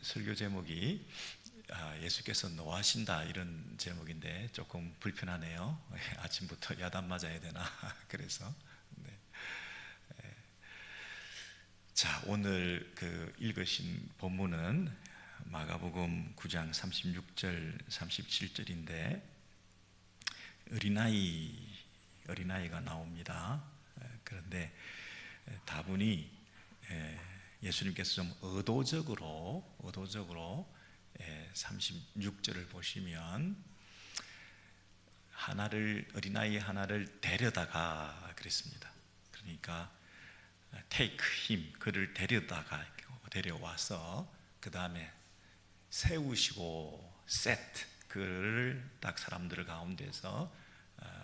설교 제목이 예수께서 노하신다 이런 제목인데 조금 불편하네요. 아침부터 야단 맞아야 되나 그래서 네. 자, 오늘 읽으신 본문은 마가복음 9장 36절 37절인데 어린아이가 나옵니다. 그런데 다분히 예수님께서 좀 의도적으로 36절을 보시면 어린아이 하나를 데려다가 그랬습니다. 그러니까 take him, 그를 데려와서 그 다음에 세우시고 set, 그를 딱 사람들 가운데서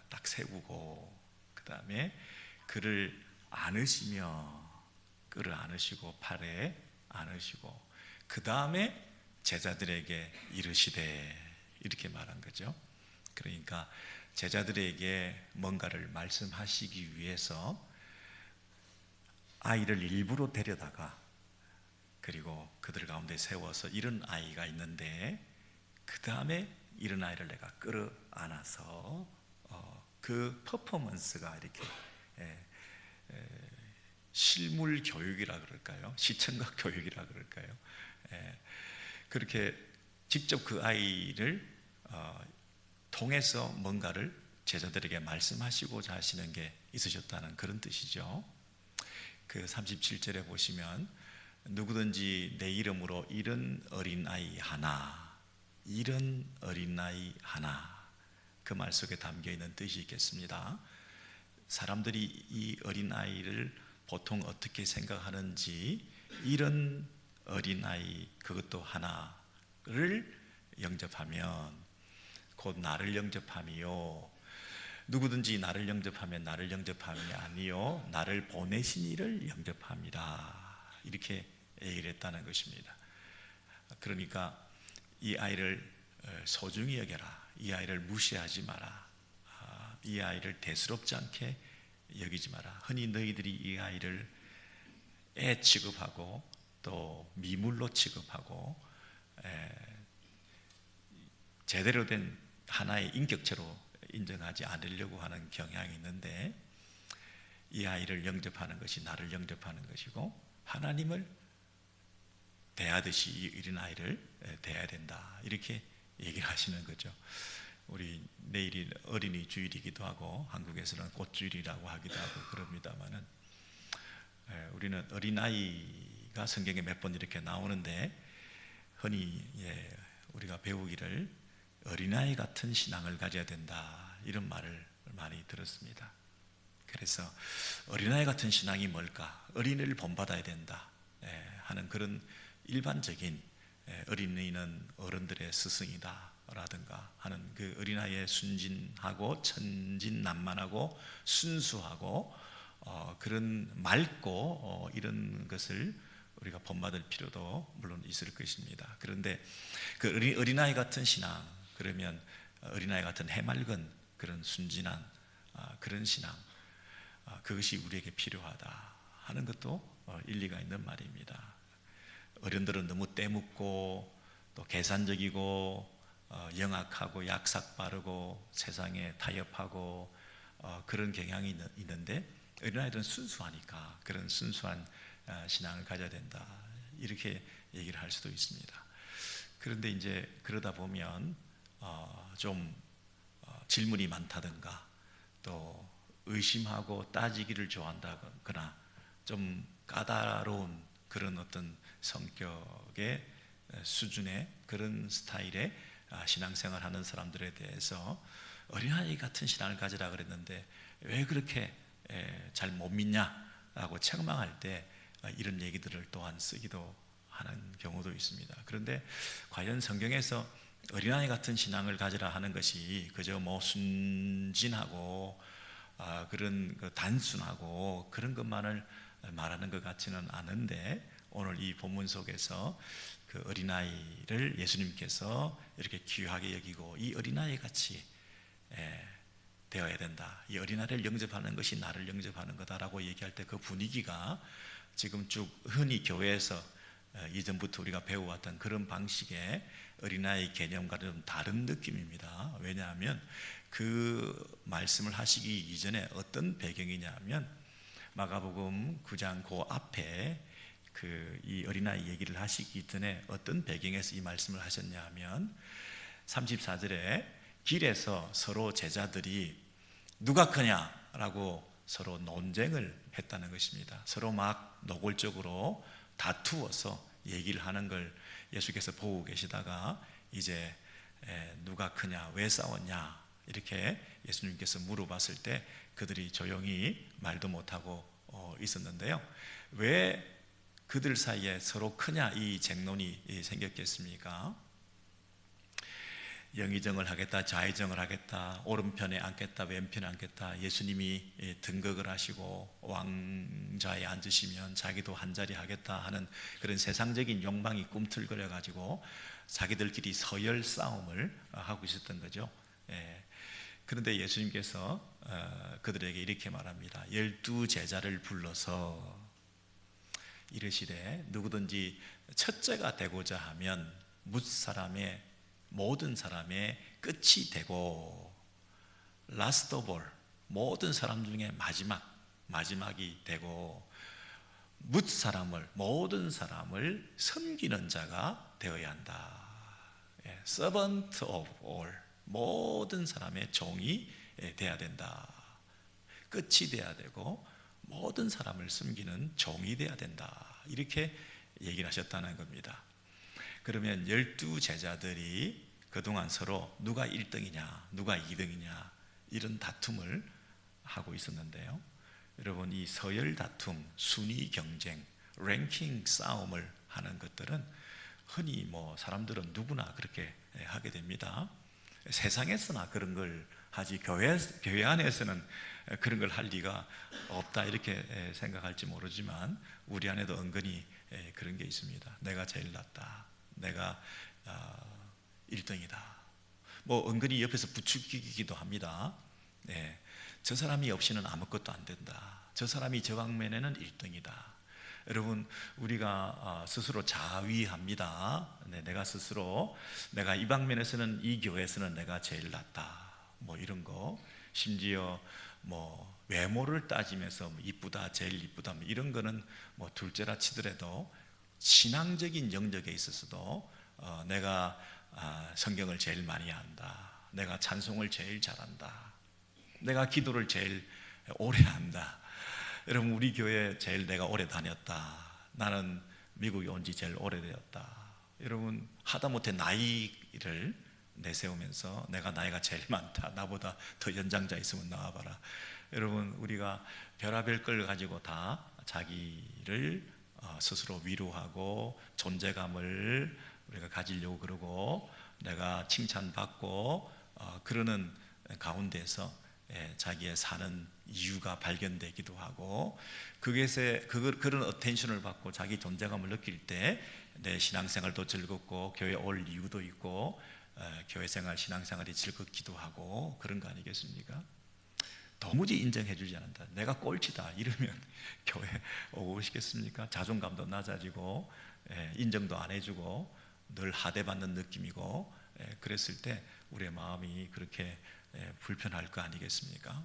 딱 세우고 그 다음에 그를 끌을 안으시고 팔에 안으시고 그 다음에 제자들에게 이르시되 이렇게 말한 거죠. 그러니까 제자들에게 뭔가를 말씀하시기 위해서 아이를 일부러 데려다가 그리고 그들 가운데 세워서 이런 아이가 있는데 그 다음에 이런 아이를 내가 끌어 안아서 그 퍼포먼스가 이렇게 실물 교육이라 그럴까요? 시청각 교육이라 그럴까요? 그렇게 직접 그 아이를 통해서 뭔가를 제자들에게 말씀하시고자 하시는 게 있으셨다는 그런 뜻이죠. 그 37절에 보시면 누구든지 내 이름으로 이런 어린아이 하나 그 말 속에 담겨있는 뜻이 있겠습니다. 사람들이 이 어린아이를 보통 어떻게 생각하는지 이런 어린아이 그것도 하나를 영접하면 곧 나를 영접함이요 누구든지 나를 영접하면 나를 영접함이 아니요 나를 보내신 이를 영접함이라 이렇게 얘기를 했다는 것입니다. 그러니까 이 아이를 소중히 여겨라, 이 아이를 무시하지 마라, 이 아이를 대수롭지 않게 여기지 마라. 흔히 너희들이 이 아이를 애 취급하고 또 미물로 취급하고 제대로 된 하나의 인격체로 인정하지 않으려고 하는 경향이 있는데 이 아이를 영접하는 것이 나를 영접하는 것이고 하나님을 대하듯이 이 어린 아이를 대해야 된다 이렇게 얘기를 하시는 거죠. 우리 내일이 어린이 주일이기도 하고 한국에서는 꽃주일이라고 하기도 하고 그럽니다만은 우리는 어린아이가 성경에 몇 번 이렇게 나오는데 흔히 우리가 배우기를 어린아이 같은 신앙을 가져야 된다 이런 말을 많이 들었습니다. 그래서 어린아이 같은 신앙이 뭘까? 어린이를 본받아야 된다 하는 그런 일반적인 어린이는 어른들의 스승이다 라든가 하는 그 어린아이의 순진하고 천진난만하고 순수하고 그런 맑고 이런 것을 우리가 본받을 필요도 물론 있을 것입니다. 그런데 그 어린아이 같은 신앙 그러면 어린아이 같은 해맑은 그런 순진한 그런 신앙 그것이 우리에게 필요하다 하는 것도 일리가 있는 말입니다. 어른들은 너무 때묻고 또 계산적이고 영악하고 약삭 빠르고 세상에 타협하고 그런 경향이 있는데 어린아이들은 순수하니까 그런 순수한 신앙을 가져야 된다 이렇게 얘기를 할 수도 있습니다. 그런데 이제 그러다 보면 좀 질문이 많다든가 또 의심하고 따지기를 좋아한다거나 좀 까다로운 그런 어떤 성격의 수준의 그런 스타일의 신앙생활 하는 사람들에 대해서 어린아이 같은 신앙을 가지라 그랬는데 왜 그렇게 잘 못 믿냐라고 책망할 때 이런 얘기들을 또한 쓰기도 하는 경우도 있습니다. 그런데 과연 성경에서 어린아이 같은 신앙을 가지라 하는 것이 그저 뭐 순진하고 그런 단순하고 그런 것만을 말하는 것 같지는 않은데 오늘 이 본문 속에서 그 어린아이를 예수님께서 이렇게 귀하게 여기고 이 어린아이 같이 되어야 된다. 이 어린아이를 영접하는 것이 나를 영접하는 거다라고 얘기할 때 그 분위기가 지금 쭉 흔히 교회에서 이전부터 우리가 배워왔던 그런 방식의 어린아이 개념과는 좀 다른 느낌입니다. 왜냐하면 그 말씀을 하시기 이전에 어떤 배경이냐 하면 마가복음 9장 그 앞에 이 어린아이 얘기를 하시기 전에 어떤 배경에서 이 말씀을 하셨냐 하면 34절에 길에서 서로 제자들이 누가 크냐라고 서로 논쟁을 했다는 것입니다. 서로 막 노골적으로 다투어서 얘기를 하는 걸 예수께서 보고 계시다가 이제 누가 크냐, 왜 싸웠냐 이렇게 예수님께서 물어봤을 때 그들이 조용히 말도 못하고 있었는데요. 왜 그들 사이에 서로 크냐 이 쟁론이 생겼겠습니까? 영의정을 하겠다, 좌의정을 하겠다, 오른편에 앉겠다, 왼편에 앉겠다. 예수님이 등극을 하시고 왕좌에 앉으시면 자기도 한자리 하겠다 하는 그런 세상적인 욕망이 꿈틀거려 가지고 자기들끼리 서열 싸움을 하고 있었던 거죠. 그런데 예수님께서 그들에게 이렇게 말합니다. 12 제자를 불러서 이르시되 누구든지 첫째가 되고자 하면 모든 사람의 끝이 되고 라스트 오브 올, 모든 사람 중에 마지막이 되고 모든 사람을 섬기는 자가 되어야 한다. Servant of all, 모든 사람의 종이 되어야 된다. 끝이 되어야 되고 모든 사람을 섬기는 종이 되어야 된다. 이렇게 얘기를 하셨다는 겁니다. 그러면 12 제자들이 그동안 서로 누가 1등이냐 누가 2등이냐 이런 다툼을 하고 있었는데요. 여러분, 이 서열 다툼, 순위 경쟁, 랭킹 싸움을 하는 것들은 흔히 사람들은 누구나 그렇게 하게 됩니다. 세상에서나 그런 걸 하지 교회 안에서는 그런 걸 할 리가 없다 이렇게 생각할지 모르지만 우리 안에도 은근히 그런 게 있습니다. 내가 제일 낫다, 내가 1등이다. 은근히 옆에서 부추기기도 합니다. 저 사람이 없이는 아무것도 안 된다. 저 사람이 저 방면에는 1등이다. 여러분, 우리가 스스로 자위합니다. 내가 스스로 내가 이 방면에서는, 이 교회에서는 내가 제일 낫다. 이런 거, 심지어 외모를 따지면서 이쁘다, 제일 이쁘다 이런 거는 둘째라 치더라도 신앙적인 영역에 있어서도 내가 성경을 제일 많이 한다, 내가 찬송을 제일 잘한다, 내가 기도를 제일 오래 한다. 여러분, 우리 교회 제일 내가 오래 다녔다, 나는 미국에 온 지 제일 오래되었다. 여러분, 하다못해 나이를 내세우면서 내가 나이가 제일 많다, 나보다 더 연장자 있으면 나와봐라. 여러분, 우리가 별의별 걸 가지고 다 자기를 스스로 위로하고 존재감을 우리가 가지려고 그러고 내가 칭찬받고 그러는 가운데서 자기의 사는 이유가 발견되기도 하고 그런 어텐션을 받고 자기 존재감을 느낄 때 내 신앙생활도 즐겁고 교회 올 이유도 있고 교회생활, 신앙생활이 즐겁기도 하고 그런 거 아니겠습니까? 도무지 인정해 주지 않는다, 내가 꼴찌다 이러면 교회 오고 싶겠습니까? 자존감도 낮아지고 인정도 안 해주고 늘 하대받는 느낌이고 그랬을 때 우리의 마음이 그렇게 불편할 거 아니겠습니까?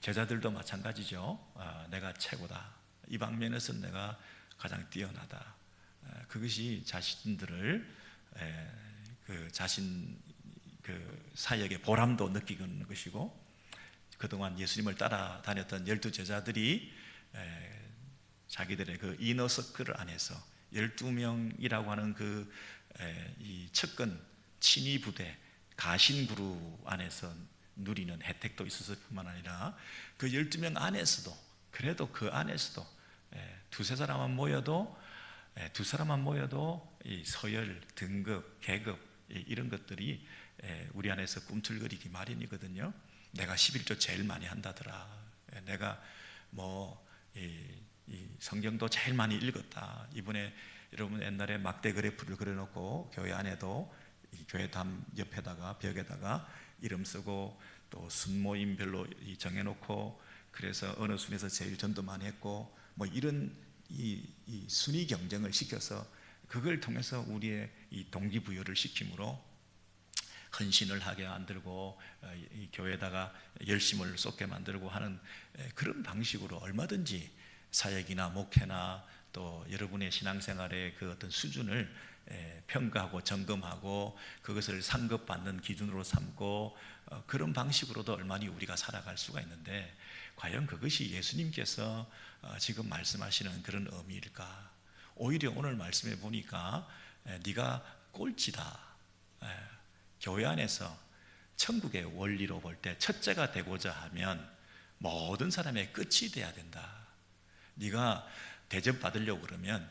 제자들도 마찬가지죠. 내가 최고다, 이 방면에서는 내가 가장 뛰어나다. 그것이 자신들을 자신 사역의 보람도 느끼는 것이고, 그동안 예수님을 따라다녔던 12 제자들이 자기들의 그 이너서클 안에서 12명이라고 하는 이 측근 친위 부대 가신 그룹 안에서 누리는 혜택도 있었을 뿐만 아니라 그 12명 안에서도, 그래도 그 안에서도 두세 사람만 모여도 이 서열, 등급, 계급 이런 것들이 우리 안에서 꿈틀거리기 마련이거든요. 내가 11조 제일 많이 한다더라, 내가 이 성경도 제일 많이 읽었다. 이번에 여러분 옛날에 막대 그래프를 그려놓고 교회 안에도 이 교회 담 옆에다가 벽에다가 이름 쓰고 또 순모임별로 정해놓고, 그래서 어느 순에서 제일 전도 많이 했고 이런 이 순위 경쟁을 시켜서 그걸 통해서 우리의 이 동기부여를 시킴으로 헌신을 하게 만들고 이 교회에다가 열심을 쏟게 만들고 하는 그런 방식으로 얼마든지 사역이나 목회나 또 여러분의 신앙생활의 그 어떤 수준을 평가하고 점검하고 그것을 상급받는 기준으로 삼고 그런 방식으로도 얼마나 우리가 살아갈 수가 있는데, 과연 그것이 예수님께서 지금 말씀하시는 그런 의미일까? 오히려 오늘 말씀해 보니까 네가 꼴찌다. 교회 안에서 천국의 원리로 볼 때 첫째가 되고자 하면 모든 사람의 끝이 돼야 된다. 네가 대접받으려고 그러면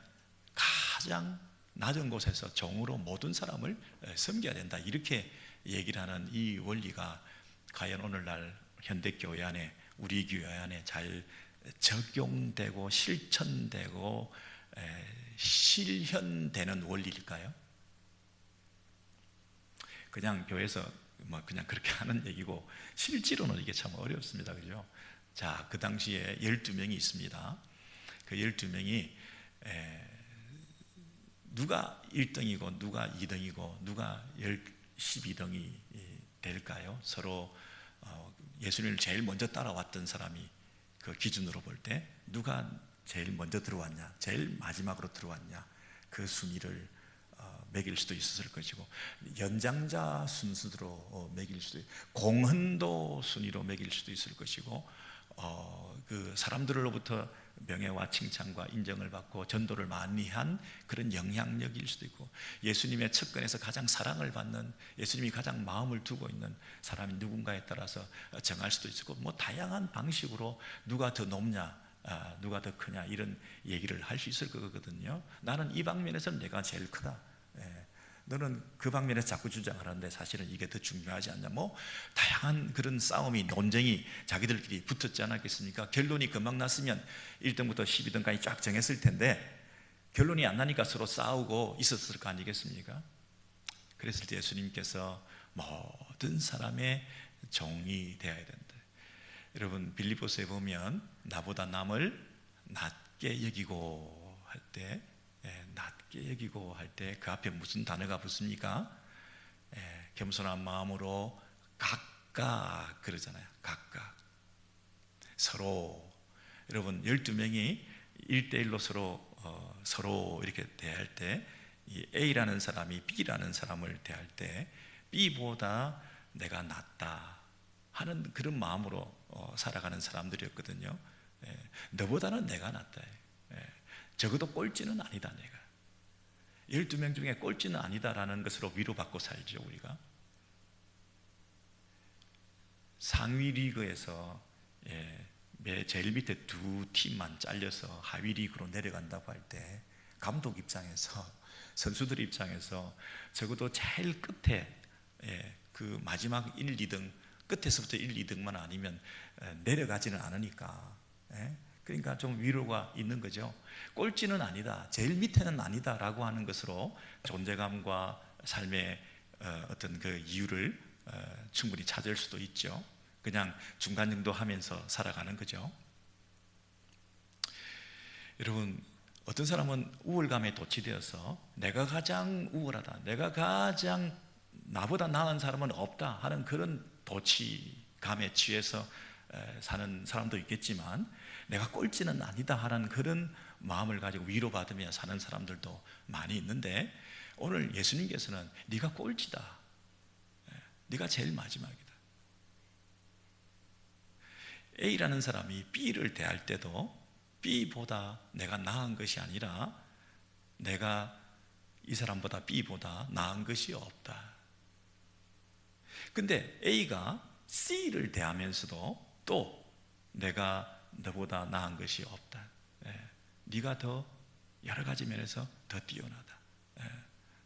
가장 낮은 곳에서 종으로 모든 사람을 섬겨야 된다. 이렇게 얘기를 하는 이 원리가 과연 오늘날 현대교회 안에, 우리 교회 안에 잘 적용되고 실천되고 실현되는 원리일까요? 그냥 교회에서 뭐 그냥 그렇게 하는 얘기고 실제로는 이게 참 어렵습니다. 그죠? 자, 그 당시에 12명이 있습니다. 그 12명이 누가 1등이고 누가 2등이고 누가 12등이 될까요? 서로 예수님을 제일 먼저 따라왔던 사람이 그 기준으로 볼 때 누가 제일 먼저 들어왔냐, 제일 마지막으로 들어왔냐, 그 순위를 매길 수도 있었을 것이고, 연장자 순서로 매길 수도 있고, 공헌도 순위로 매길 수도 있을 것이고, 그 사람들로부터 명예와 칭찬과 인정을 받고 전도를 많이 한 그런 영향력일 수도 있고, 예수님의 측근에서 가장 사랑을 받는, 예수님이 가장 마음을 두고 있는 사람이 누군가에 따라서 정할 수도 있고, 뭐 다양한 방식으로 누가 더 높냐, 누가 더 크냐 이런 얘기를 할 수 있을 거거든요. 나는 이 방면에서는 내가 제일 크다. 너는 그 방면에서 자꾸 주장하는데 사실은 이게 더 중요하지 않냐, 뭐 다양한 그런 싸움이, 논쟁이 자기들끼리 붙었지 않았겠습니까? 결론이 금방 났으면 1등부터 12등까지 쫙 정했을 텐데 결론이 안 나니까 서로 싸우고 있었을 거 아니겠습니까? 그랬을 때 예수님께서 모든 사람의 종이 되어야 된다. 여러분, 빌립보서에 보면 나보다 남을 낮게 여기고 할 때, 낮게 여기고 할 때 그 앞에 무슨 단어가 붙습니까? 겸손한 마음으로 각각 그러잖아요. 각각 서로. 여러분, 12명이 1대1로 서로 이렇게 대할 때, 이 A라는 사람이 B라는 사람을 대할 때 B보다 내가 낫다 하는 그런 마음으로 살아가는 사람들이었거든요. 너보다는 내가 낫다. 적어도 꼴찌는 아니다. 내가 12명 중에 꼴찌는 아니다라는 것으로 위로받고 살죠. 우리가 상위 리그에서 제일 밑에 두 팀만 잘려서 하위 리그로 내려간다고 할 때 감독 입장에서, 선수들 입장에서 적어도 제일 끝에 그 마지막 1, 2등, 끝에서부터 1, 2등만 아니면 내려가지는 않으니까, 그러니까 좀 위로가 있는 거죠. 꼴찌는 아니다, 제일 밑에는 아니다라고 하는 것으로 존재감과 삶의 어떤 그 이유를 충분히 찾을 수도 있죠. 그냥 중간 정도 하면서 살아가는 거죠. 여러분, 어떤 사람은 우울감에 도취되어서 내가 가장 우울하다, 내가 가장 나보다 나은 사람은 없다 하는 그런 도취감에 취해서 사는 사람도 있겠지만, 내가 꼴찌는 아니다 하는 그런 마음을 가지고 위로받으며 사는 사람들도 많이 있는데, 오늘 예수님께서는 네가 꼴찌다, 네가 제일 마지막이다. A라는 사람이 B를 대할 때도 B보다 내가 나은 것이 아니라 내가 이 사람보다 B보다 나은 것이 없다. 근데 A가 C를 대하면서도 또 내가 너보다 나은 것이 없다. 네가 더 여러 가지 면에서 더 뛰어나다.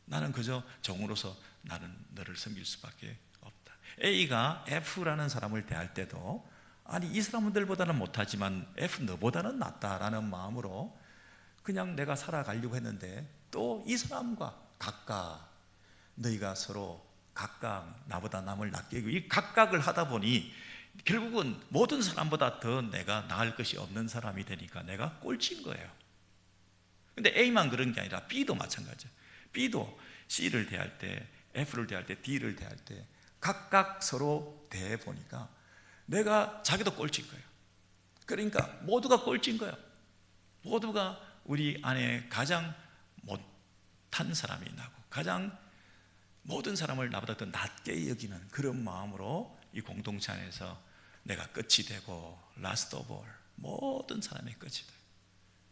나는 그저 종으로서 나는 너를 섬길 수밖에 없다. A가 F라는 사람을 대할 때도, 아니 이 사람들보다는 못하지만 F 너보다는 낫다라는 마음으로 그냥 내가 살아가려고 했는데, 또 이 사람과 각각 너희가 서로 각각 나보다 남을 낫게 하고, 이 각각을 하다 보니 결국은 모든 사람보다 더 내가 나을 것이 없는 사람이 되니까 내가 꼴찌인 거예요. 근데 A만 그런 게 아니라 B도 마찬가지예요. B도 C를 대할 때, F를 대할 때, D를 대할 때 각각 서로 대해 보니까 내가 자기도 꼴찌인 거예요. 그러니까 모두가 꼴찌인 거예요. 모두가 우리 안에 가장 못한 사람이 나고 가장 모든 사람을 나보다 더 낮게 여기는 그런 마음으로 이 공동체 안에서 내가 끝이 되고 라스트 오브 올, 모든 사람의 끝이 돼.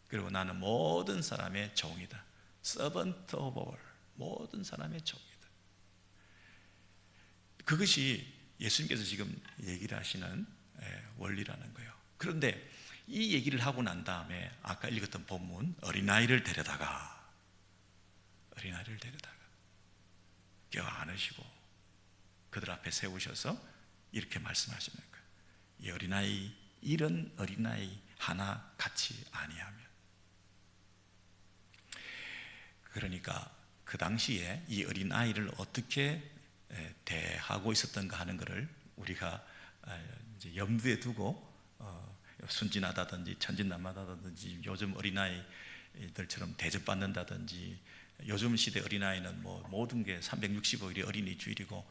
그리고 나는 모든 사람의 종이다. 서번트 오브 올, 모든 사람의 종이다. 그것이 예수님께서 지금 얘기를 하시는 원리라는 거예요. 그런데 이 얘기를 하고 난 다음에 아까 읽었던 본문, 어린아이를 데려다가 껴 안으시고 그들 앞에 세우셔서 이렇게 말씀하시는 거예요. 이 어린아이, 이런 어린아이 하나 같이 아니하면. 그러니까 그 당시에 이 어린아이를 어떻게 대하고 있었던가 하는 것을 우리가 이제 염두에 두고 순진하다든지 천진난만하다든지 요즘 어린아이들처럼 대접받는다든지, 요즘 시대 어린아이는 뭐 모든 게 365일이 어린이주일이고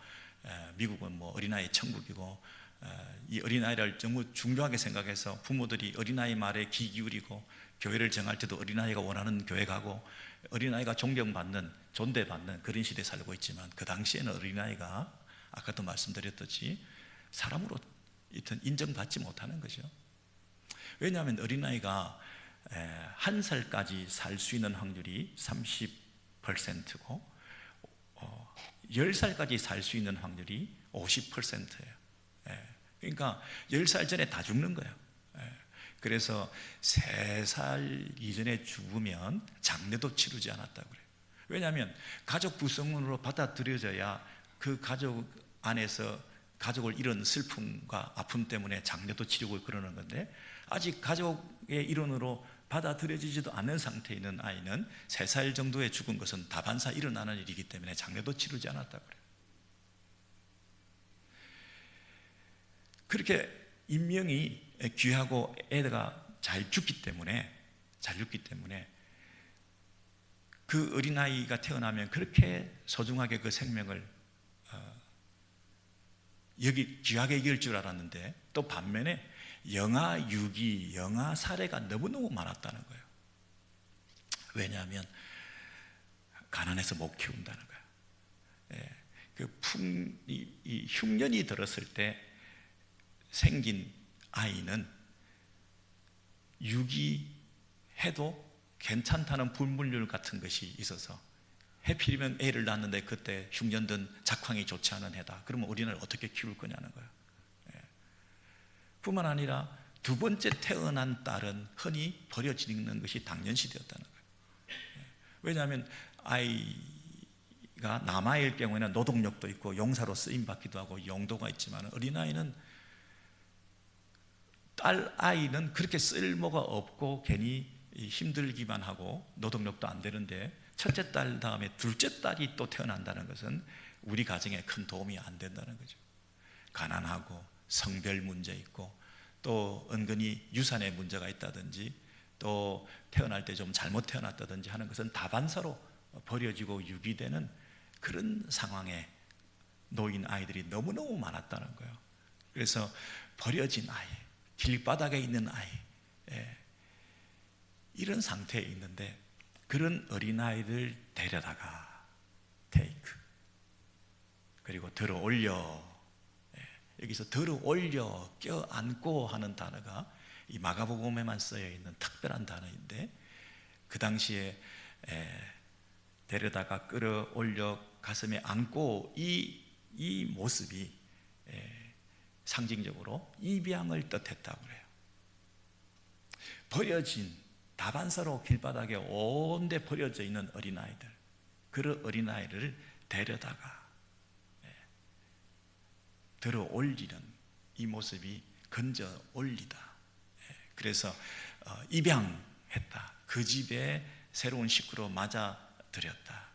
미국은 뭐 어린아이 천국이고, 이 어린아이를 너무 중요하게 생각해서 부모들이 어린아이 말에 귀 기울이고 교회를 정할 때도 어린아이가 원하는 교회 가고 어린아이가 존경받는, 존대받는 그런 시대에 살고 있지만, 그 당시에는 어린아이가 아까도 말씀드렸듯이 사람으로 인정받지 못하는 거죠. 왜냐하면 어린아이가 1살까지 살 수 있는 확률이 30%고 10살까지 살 수 있는 확률이 50%예요. 그러니까 10살 전에 다 죽는 거예요. 그래서 3살 이전에 죽으면 장례도 치르지 않았다고 그래요. 왜냐하면 가족 구성원으로 받아들여져야 그 가족 안에서 가족을 잃은 슬픔과 아픔 때문에 장례도 치르고 그러는 건데, 아직 가족의 일원으로 받아들여지지도 않는 상태에 있는 아이는 3살 정도에 죽은 것은 다반사 일어나는 일이기 때문에 장례도 치르지 않았다고 그래요. 그렇게 인명이 귀하고 애가 잘 죽기 때문에 그 어린아이가 태어나면 그렇게 소중하게 그 생명을 귀하게 여길 줄 알았는데, 또 반면에 영아 유기, 영아 살해가 너무너무 많았다는 거예요. 왜냐하면 가난해서 못 키운다는 거예요. 이 흉년이 들었을 때 생긴 아이는 유기해도 괜찮다는 불문율 같은 것이 있어서, 해필이면 애를 낳았는데 그때 흉년든 작황이 좋지 않은 해다. 그러면 어린아이를 어떻게 키울 거냐는 거예요. 뿐만 아니라 두 번째 태어난 딸은 흔히 버려지는 것이 당연시되었다는 거예요. 왜냐하면 아이가 남아일 경우에는 노동력도 있고 용사로 쓰임받기도 하고 용도가 있지만, 어린아이는 딸 아이는 그렇게 쓸모가 없고 괜히 힘들기만 하고 노동력도 안 되는데, 첫째 딸 다음에 둘째 딸이 또 태어난다는 것은 우리 가정에 큰 도움이 안 된다는 거죠. 가난하고 성별 문제 있고 또 은근히 유산에 문제가 있다든지 또 태어날 때 좀 잘못 태어났다든지 하는 것은 다반사로 버려지고 유기되는 그런 상황에 놓인 아이들이 너무너무 많았다는 거예요. 그래서 버려진 아이, 길바닥에 있는 아이, 이런 상태에 있는데, 그런 어린아이를 데려다가 테이크, 그리고 들어 올려, 여기서 들어 올려, 껴안고 하는 단어가 이 마가복음에만 쓰여 있는 특별한 단어인데, 그 당시에 데려다가 끌어올려 가슴에 안고, 이 모습이 상징적으로 입양을 뜻했다고 그래요. 버려진, 다반사로 길바닥에 온데 버려져 있는 어린아이들, 그런 어린아이를 데려다가 들어 올리는 이 모습이 건져 올리다. 그래서 입양했다. 그 집에 새로운 식구로 맞아들였다.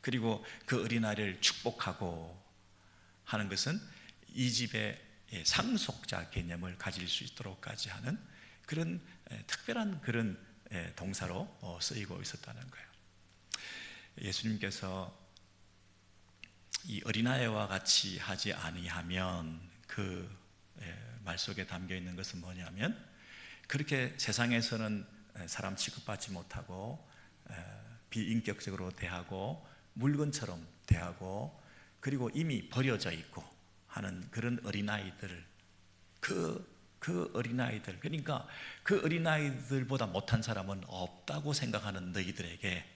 그리고 그 어린아이를 축복하고 하는 것은 이 집의 상속자 개념을 가질 수 있도록까지 하는 그런 특별한 그런 동사로 쓰이고 있었다는 거예요. 예수님께서 이 어린아이와 같이 하지 아니하면 그 말 속에 담겨 있는 것은 뭐냐면, 그렇게 세상에서는 사람 취급받지 못하고 비인격적으로 대하고 물건처럼 대하고 그리고 이미 버려져 있고 하는 그런 어린아이들, 그 어린아이들, 그러니까 그 어린아이들보다 못한 사람은 없다고 생각하는 너희들에게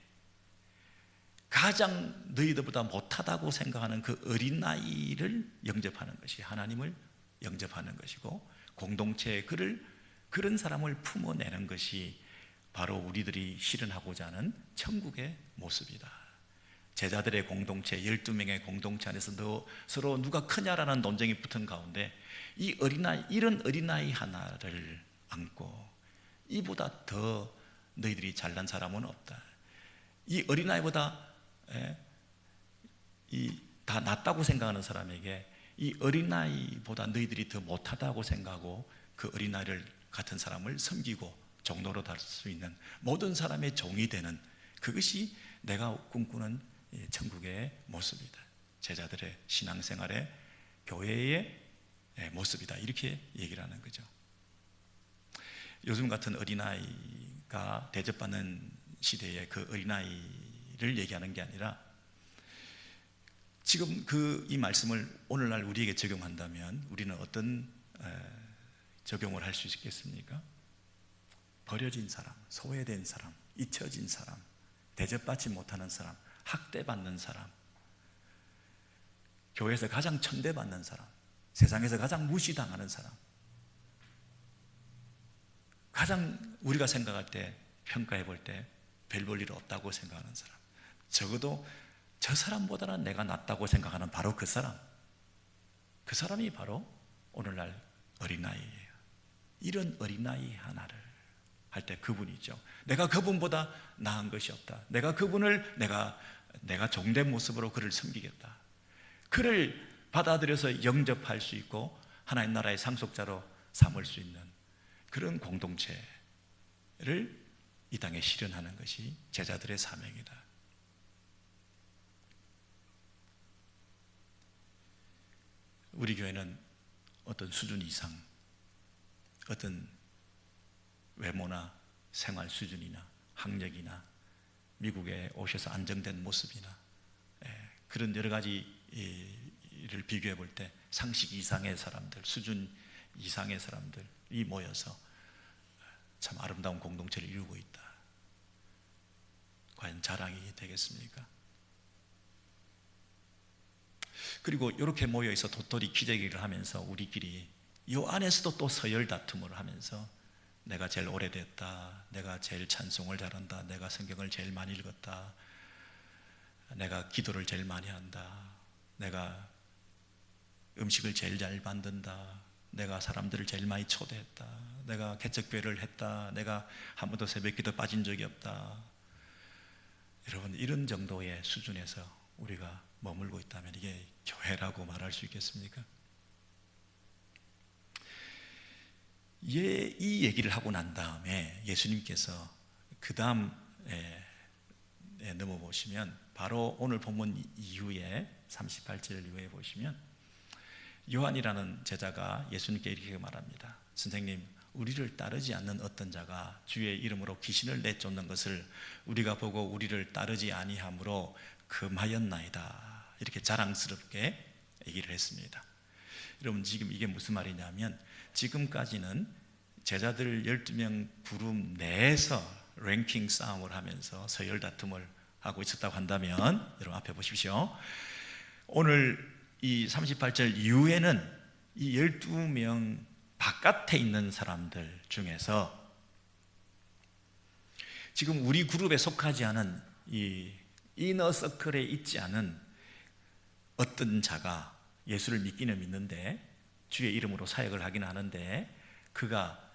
가장 너희들보다 못하다고 생각하는 그 어린아이를 영접하는 것이 하나님을 영접하는 것이고, 공동체에 그런 사람을 품어내는 것이 바로 우리들이 실현하고자 하는 천국의 모습이다. 제자들의 공동체, 12명의 공동체 안에서 서로 누가 크냐라는 논쟁이 붙은 가운데 이런 어린아이 하나를 안고 이보다 더 너희들이 잘난 사람은 없다. 이 어린아이보다 다 낫다고 생각하는 사람에게 이 어린아이보다 너희들이 더 못하다고 생각하고 그 어린아이를 같은 사람을 섬기고 종로로 다룰 수 있는 모든 사람의 종이 되는, 그것이 내가 꿈꾸는 천국의 모습이다. 제자들의 신앙생활의 교회의 모습이다. 이렇게 얘기를 하는 거죠. 요즘 같은 어린아이가 대접받는 시대에 그 어린아이를 얘기하는 게 아니라, 지금 이 말씀을 오늘날 우리에게 적용한다면 우리는 어떤 적용을 할 수 있겠습니까? 버려진 사람, 소외된 사람, 잊혀진 사람, 대접받지 못하는 사람, 학대받는 사람, 교회에서 가장 천대받는 사람, 세상에서 가장 무시당하는 사람, 가장 우리가 생각할 때, 평가해 볼 때 별 볼 일 없다고 생각하는 사람, 적어도 저 사람보다는 내가 낫다고 생각하는 바로 그 사람이 바로 오늘날 어린아이예요. 이런 어린아이 하나를 할 때 그분이죠. 내가 그분보다 나은 것이 없다. 내가 그분을 내가 종된 모습으로 그를 섬기겠다. 그를 받아들여서 영접할 수 있고 하나님 나라의 상속자로 삼을 수 있는 그런 공동체를 이 땅에 실현하는 것이 제자들의 사명이다. 우리 교회는 어떤 수준 이상, 어떤 외모나 생활 수준이나 학력이나 미국에 오셔서 안정된 모습이나 그런 여러 가지를 비교해 볼 때 상식 이상의 사람들, 수준 이상의 사람들이 모여서 참 아름다운 공동체를 이루고 있다. 과연 자랑이 되겠습니까? 그리고 이렇게 모여있어 도토리 기저귀를 하면서 우리끼리 이 안에서도 또 서열 다툼을 하면서 내가 제일 오래됐다, 내가 제일 찬송을 잘한다, 내가 성경을 제일 많이 읽었다, 내가 기도를 제일 많이 한다, 내가 음식을 제일 잘 만든다, 내가 사람들을 제일 많이 초대했다, 내가 개척교회를 했다, 내가 한 번도 새벽기도 빠진 적이 없다. 여러분, 이런 정도의 수준에서 우리가 머물고 있다면 이게 교회라고 말할 수 있겠습니까? 이 얘기를 하고 난 다음에 예수님께서 그 다음에 넘어보시면 바로 오늘 본문 이후에 38절 이후에 보시면 요한이라는 제자가 예수님께 이렇게 말합니다. 선생님, 우리를 따르지 않는 어떤 자가 주의 이름으로 귀신을 내쫓는 것을 우리가 보고 우리를 따르지 아니함으로 금하였나이다. 이렇게 자랑스럽게 얘기를 했습니다. 여러분, 지금 이게 무슨 말이냐면 지금까지는 제자들 12명 그룹 내에서 랭킹 싸움을 하면서 서열 다툼을 하고 있었다고 한다면 여러분 앞에 보십시오. 오늘 이 38절 이후에는 이 12명 바깥에 있는 사람들 중에서 지금 우리 그룹에 속하지 않은 이 이너 서클에 있지 않은 어떤 자가 예수를 믿기는 믿는데 주의 이름으로 사역을 하긴 하는데 그가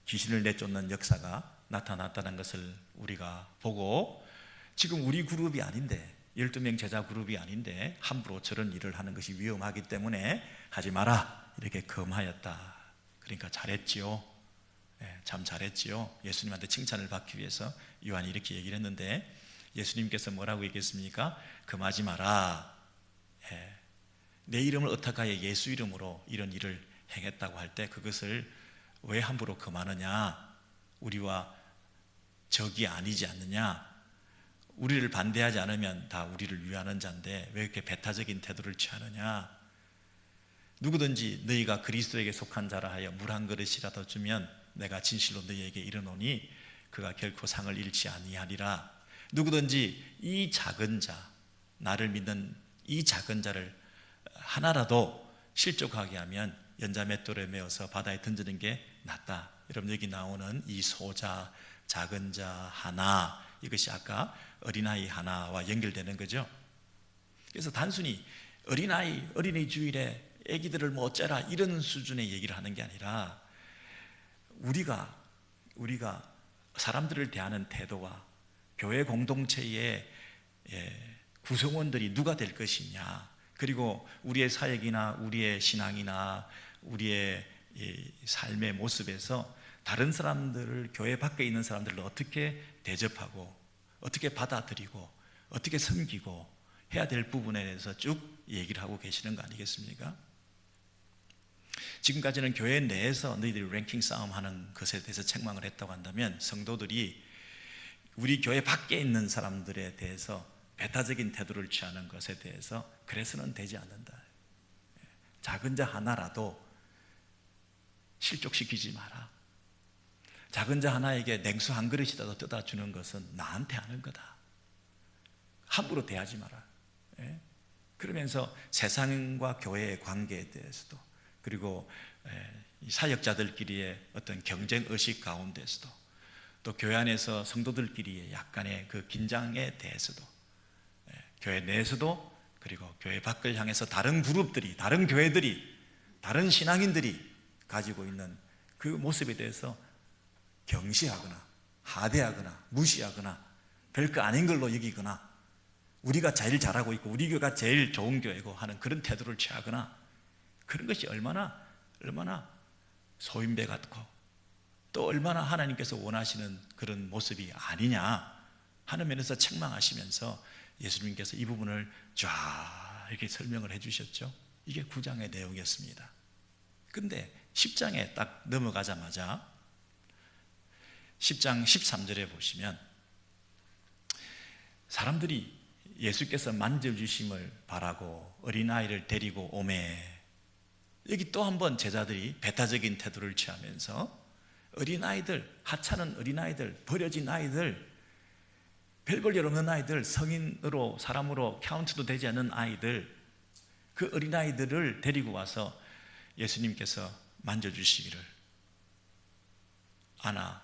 귀신을 내쫓는 역사가 나타났다는 것을 우리가 보고 지금 우리 그룹이 아닌데 12명 제자 그룹이 아닌데 함부로 저런 일을 하는 것이 위험하기 때문에 하지 마라 이렇게 금하였다. 그러니까 잘했지요. 참 잘했지요. 예수님한테 칭찬을 받기 위해서 요한이 이렇게 얘기를 했는데, 예수님께서 뭐라고 얘기했습니까? 금하지 마라. 내 이름을 어떡하여 예수 이름으로 이런 일을 행했다고 할 때 그것을 왜 함부로 금하느냐? 우리와 적이 아니지 않느냐? 우리를 반대하지 않으면 다 우리를 위하는 자인데 왜 이렇게 배타적인 태도를 취하느냐? 누구든지 너희가 그리스도에게 속한 자라 하여 물 한 그릇이라도 주면 내가 진실로 너희에게 이르노니 그가 결코 상을 잃지 아니하리라. 누구든지 이 작은 자, 나를 믿는 이 작은 자를 하나라도 실족하게 하면 연자 맷돌에 메어서 바다에 던지는 게 낫다. 여러분, 여기 나오는 이 소자, 작은 자 하나, 이것이 아까 어린아이 하나와 연결되는 거죠. 그래서 단순히 어린이 주일에 애기들을 뭐 어쩌라 이런 수준의 얘기를 하는 게 아니라 우리가 사람들을 대하는 태도와 교회 공동체의 구성원들이 누가 될 것이냐, 그리고 우리의 사역이나 우리의 신앙이나 우리의 삶의 모습에서 다른 사람들을, 교회 밖에 있는 사람들을 어떻게 대접하고 어떻게 받아들이고 어떻게 섬기고 해야 될 부분에 대해서 쭉 얘기를 하고 계시는 거 아니겠습니까? 지금까지는 교회 내에서 너희들이 랭킹 싸움하는 것에 대해서 책망을 했다고 한다면, 성도들이 우리 교회 밖에 있는 사람들에 대해서 배타적인 태도를 취하는 것에 대해서 그래서는 되지 않는다. 작은 자 하나라도 실족시키지 마라. 작은 자 하나에게 냉수 한 그릇이라도 떠다 주는 것은 나한테 하는 거다. 함부로 대하지 마라. 그러면서 세상과 교회의 관계에 대해서도, 그리고 사역자들끼리의 어떤 경쟁 의식 가운데서도, 또 교회 안에서 성도들끼리의 약간의 그 긴장에 대해서도, 교회 내에서도, 그리고 교회 밖을 향해서 다른 그룹들이, 다른 교회들이, 다른 신앙인들이 가지고 있는 그 모습에 대해서 경시하거나 하대하거나 무시하거나 별거 아닌 걸로 여기거나 우리가 제일 잘하고 있고 우리 교회가 제일 좋은 교회고 하는 그런 태도를 취하거나, 그런 것이 얼마나 소인배 같고 또 얼마나 하나님께서 원하시는 그런 모습이 아니냐 하는 면에서 책망하시면서 예수님께서 이 부분을 쫙 이렇게 설명을 해주셨죠. 이게 9장의 내용이었습니다. 근데 10장에 딱 넘어가자마자 10장 13절에 보시면 사람들이 예수께서 만져주심을 바라고 어린아이를 데리고 오매, 여기 또 한 번 제자들이 배타적인 태도를 취하면서 어린아이들, 하찮은 어린아이들, 버려진 아이들, 별 볼 일 없는 아이들, 성인으로 사람으로 카운트도 되지 않는 아이들, 그 어린아이들을 데리고 와서 예수님께서 만져주시기를, 안아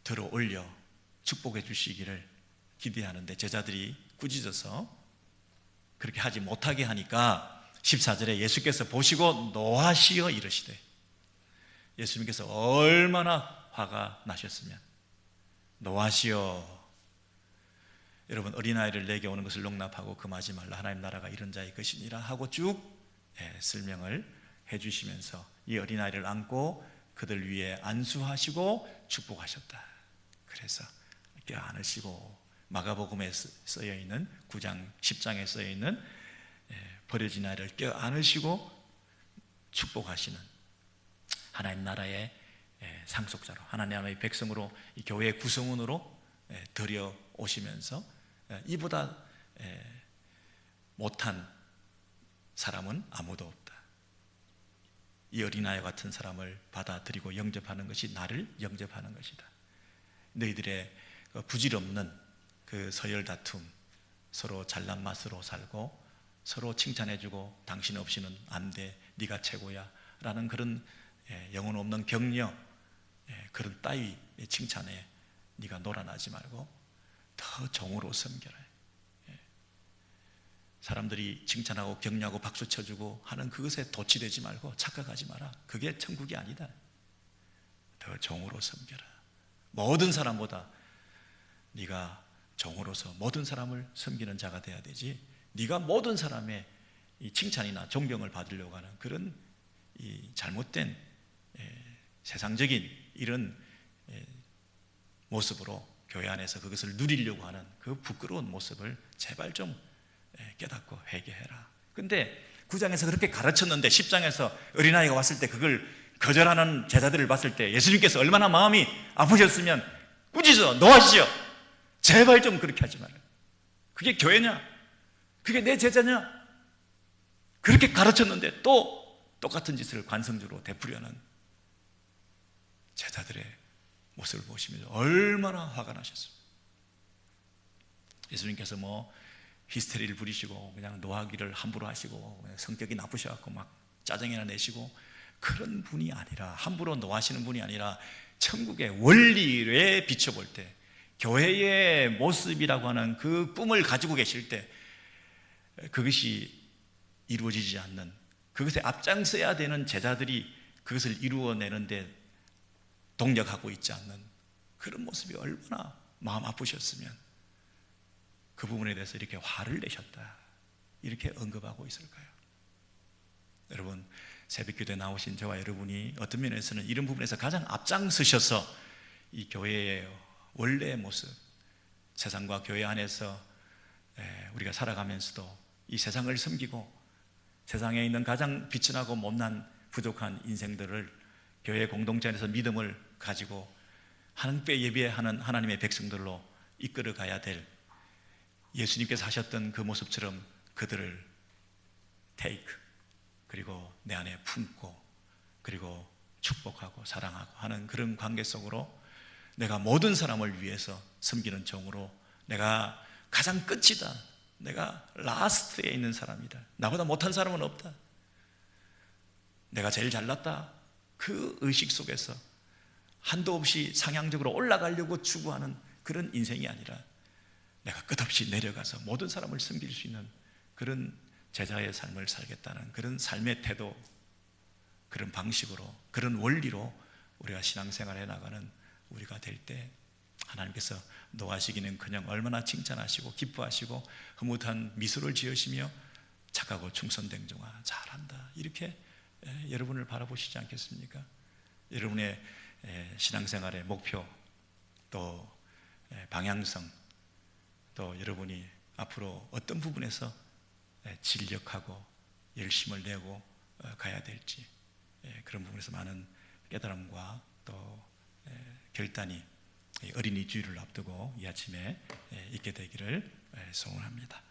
들어 올려 축복해 주시기를 기대하는데 제자들이 꾸짖어서 그렇게 하지 못하게 하니까 14절에 예수께서 보시고 노하시어 이르시되, 예수님께서 얼마나 화가 나셨으면 노하시어, 여러분 어린아이를 내게 오는 것을 용납하고 금하지 말라, 하나님 나라가 이런 자의 것이니라 하고 쭉 설명을 해주시면서 이 어린아이를 안고 그들 위에 안수하시고 축복하셨다. 그래서 껴안으시고, 마가복음에 쓰여 있는 9장 10장에 쓰여 있는 버려진 아이를 껴안으시고 축복하시는 하나님 나라의 상속자로, 하나님의 백성으로, 이 교회의 구성원으로 들여 오시면서 이보다 못한 사람은 아무도 없다. 이 어린아이 같은 사람을 받아들이고 영접하는 것이 나를 영접하는 것이다. 너희들의 부질없는 그 서열 다툼, 서로 잘난 맛으로 살고 서로 칭찬해주고 당신 없이는 안 돼, 네가 최고야 라는 그런 영혼 없는 격려, 그런 따위 칭찬에 네가 놀아나지 말고 더 종으로 섬겨라. 사람들이 칭찬하고 격려하고 박수 쳐주고 하는 그것에 도취되지 말고 착각하지 마라. 그게 천국이 아니다. 더 종으로 섬겨라. 모든 사람보다 네가 종으로서 모든 사람을 섬기는 자가 돼야 되지, 네가 모든 사람의 이 칭찬이나 존경을 받으려고 하는 그런 이 잘못된 세상적인 이런 모습으로 교회 안에서 그것을 누리려고 하는 그 부끄러운 모습을 제발 좀 깨닫고 회개해라. 근데 9장에서 그렇게 가르쳤는데 10장에서 어린아이가 왔을 때 그걸 거절하는 제자들을 봤을 때 예수님께서 얼마나 마음이 아프셨으면 꾸짖어 놓아주시오. 제발 좀 그렇게 하지 마라. 그게 교회냐? 그게 내 제자냐? 그렇게 가르쳤는데 또 똑같은 짓을 관성적으로 되풀이하는 제자들의 모습을 보시면서 얼마나 화가 나셨습니까? 예수님께서 뭐 히스테리를 부리시고 그냥 노하기를 함부로 하시고 성격이 나쁘셔갖고 막 짜증이나 내시고 그런 분이 아니라, 함부로 노하시는 분이 아니라 천국의 원리에 비춰볼 때, 교회의 모습이라고 하는 그 꿈을 가지고 계실 때 그것이 이루어지지 않는, 그것에 앞장서야 되는 제자들이 그것을 이루어내는데 동력하고 있지 않는 그런 모습이 얼마나 마음 아프셨으면 그 부분에 대해서 이렇게 화를 내셨다, 이렇게 언급하고 있을까요? 여러분, 새벽기도에 나오신 저와 여러분이 어떤 면에서는 이런 부분에서 가장 앞장서셔서 이 교회의 원래의 모습, 세상과 교회 안에서 우리가 살아가면서도 이 세상을 섬기고 세상에 있는 가장 비천하고 못난 부족한 인생들을 교회 공동체 안에서 믿음을 가지고 하나님께 예배하는 하나님의 백성들로 이끌어가야 될, 예수님께서 하셨던 그 모습처럼 그들을 take, 그리고 내 안에 품고 그리고 축복하고 사랑하고 하는 그런 관계 속으로 내가 모든 사람을 위해서 섬기는 종으로, 내가 가장 끝이다, 내가 라스트에 있는 사람이다, 나보다 못한 사람은 없다, 내가 제일 잘났다, 그 의식 속에서 한도 없이 상향적으로 올라가려고 추구하는 그런 인생이 아니라 내가 끝없이 내려가서 모든 사람을 섬길 수 있는 그런 제자의 삶을 살겠다는 그런 삶의 태도, 그런 방식으로, 그런 원리로 우리가 신앙생활해 나가는 우리가 될 때 하나님께서 노하시기는커녕 얼마나 칭찬하시고 기뻐하시고 흐뭇한 미소를 지으시며 착하고 충성된 종아 잘한다, 이렇게 여러분을 바라보시지 않겠습니까? 여러분의 신앙생활의 목표, 또 방향성, 또 여러분이 앞으로 어떤 부분에서 진력하고 열심을 내고 가야 될지, 그런 부분에서 많은 깨달음과 또 결단이 어린이 주일을 앞두고 이 아침에 있게 되기를 소원합니다.